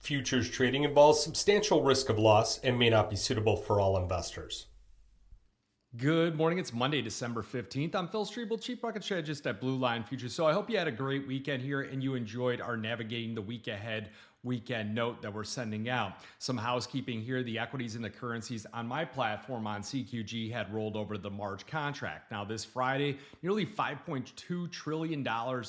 Futures trading involves substantial risk of loss and may not be suitable for all investors. Good morning. It's Monday, December 15th. I'm Phil Streible, Chief Market Strategist at Blue Line Futures. So I hope you had a great weekend here and you enjoyed our Navigating the Week Ahead weekend note that we're sending out. Some housekeeping here. The equities and the currencies on my platform on CQG had rolled over the March contract. Now this Friday, nearly $5.2 trillion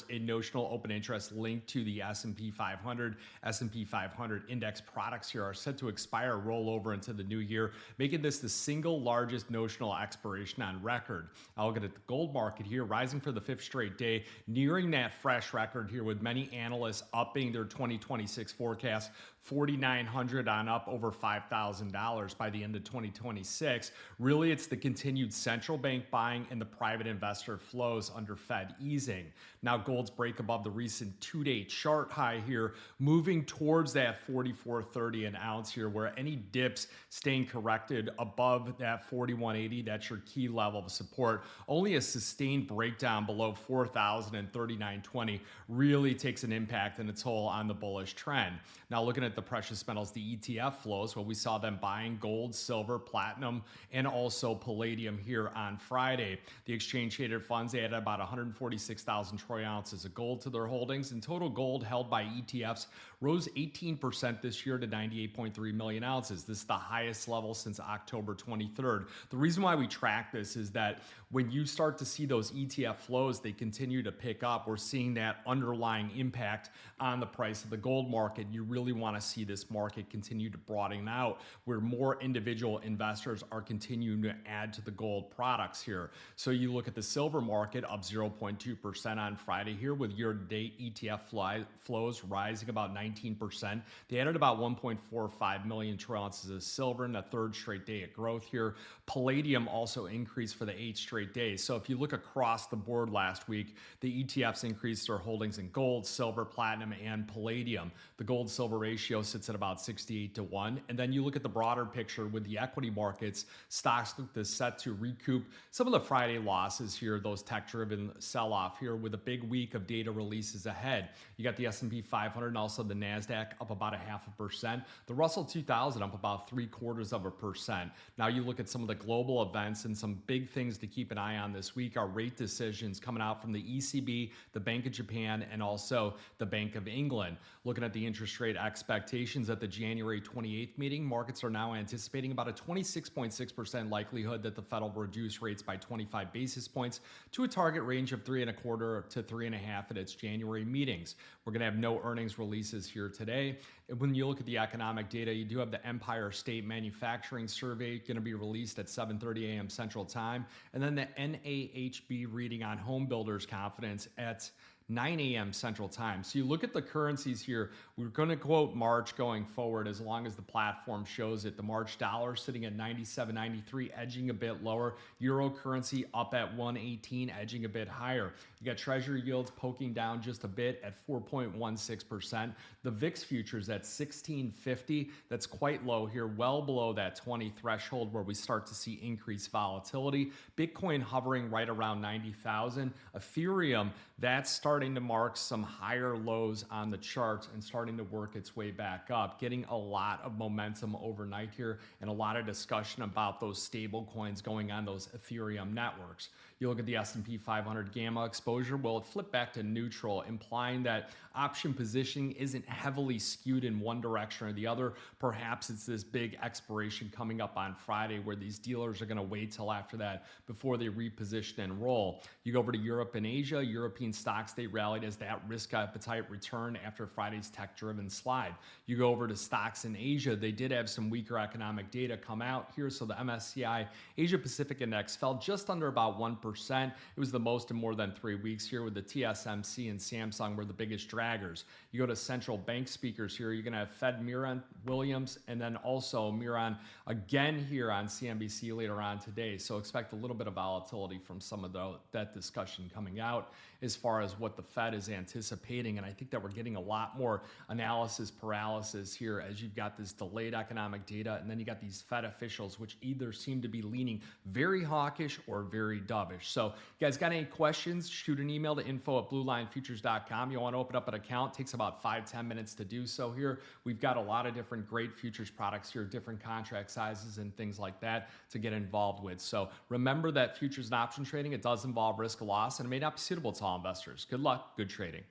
in notional open interest linked to the S&P 500. S&P 500 index products here are set to expire, roll over into the new year, making this the single largest notional expiration on record. I'll look at the gold market here, rising for the fifth straight day, nearing that fresh record here with many analysts upping their 2026 forecast, 4,900 on up, over $5,000 by the end of 2026. Really, it's the continued central bank buying and the private investor flows under Fed easing. Now, gold's break above the recent two-day chart high here, moving towards that 44.30 an ounce here, where any dips staying corrected above that 41.80, that's your key level of support. Only a sustained breakdown below 4,000 and 39.20 really takes an impact and a toll on the bullish trend. Now, looking at the precious metals, the ETF flows, well, we saw them buying gold, silver, platinum, and also palladium here on Friday. The exchange-traded funds, they added about 146,000 troy ounces of gold to their holdings, and total gold held by ETFs rose 18% this year to 98.3 million ounces. This is the highest level since October 23rd. The reason why we track this is that when you start to see those ETF flows, they continue to pick up. We're seeing that underlying impact on the price of the gold market. You really want to see this market continue to broaden out, where more individual investors are continuing to add to the gold products here. So you look at the silver market, up 0.2% on Friday here, with year-to-date ETF flows rising about 19%. They added about 1.45 million troy ounces of silver in the third straight day of growth here. Palladium also increased for the 8th straight day. So if you look across the board last week, the ETFs increased their holdings in gold, silver, platinum, and palladium. The gold-silver ratio sits at about 68-1. And then you look at the broader picture with the equity markets, stocks look set to recoup some of the Friday losses here, those tech-driven sell-off here, with a big week of data releases ahead. You got the S&P 500 and also the NASDAQ up about 0.5%. The Russell 2000 up about 0.75%. Now you look at some of the global events, and some big things to keep an eye on this week are rate decisions coming out from the ECB, the Bank of Japan, and also the Bank of England. Looking at the interest rate expectations at the January 28th meeting, markets are now anticipating about a 26.6% likelihood that the Fed will reduce rates by 25 basis points to a target range of 3.25 to 3.5 at its January meetings. We're going to have no earnings releases here today. And when you look at the economic data, you do have the Empire State Manufacturing Survey going to be released at 7:30 a.m. Central Time, and then the NAHB reading on home builders confidence at 9 a.m. Central Time. So you look at the currencies here, we're going to quote March going forward as long as the platform shows it. The March dollar sitting at 97.93, edging a bit lower. Euro currency up at 118, edging a bit higher. You got treasury yields poking down just a bit at 4.16%. The VIX futures at 1650. That's quite low here, well below that 20 threshold where we start to see increased volatility. Bitcoin hovering right around 90,000. Ethereum, that's starting to mark some higher lows on the charts and starting to work its way back up, getting a lot of momentum overnight here and a lot of discussion about those stable coins going on those Ethereum networks. You look at the S&P 500 gamma exposure, well, it flipped back to neutral, implying that option positioning isn't heavily skewed in one direction or the other. Perhaps it's this big expiration coming up on Friday where these dealers are going to wait till after that before they reposition and roll. You go over to Europe and Asia, European stocks, they rallied as that risk appetite returned after Friday's tech-driven slide. You go over to stocks in Asia, they did have some weaker economic data come out here, so the MSCI Asia Pacific Index fell just under about 1%. It was the most in more than 3 weeks here, with the TSMC and Samsung were the biggest draggers. You go to central bank speakers here, you're going to have Fed Miron Williams and then also Miron again here on CNBC later on today. So expect a little bit of volatility from some of that discussion coming out. as far as what the Fed is anticipating. And I think that we're getting a lot more analysis paralysis here as you've got this delayed economic data, and then you got these Fed officials, which either seem to be leaning very hawkish or very dovish. So you guys got any questions, shoot an email to info@bluelinefutures.com. You want to open up an account, it takes about 5-10 minutes to do so here. We've got a lot of different great futures products here, different contract sizes and things like that to get involved with. So remember that futures and option trading, it does involve risk of loss, and it may not be suitable to all investors. Good luck, good trading.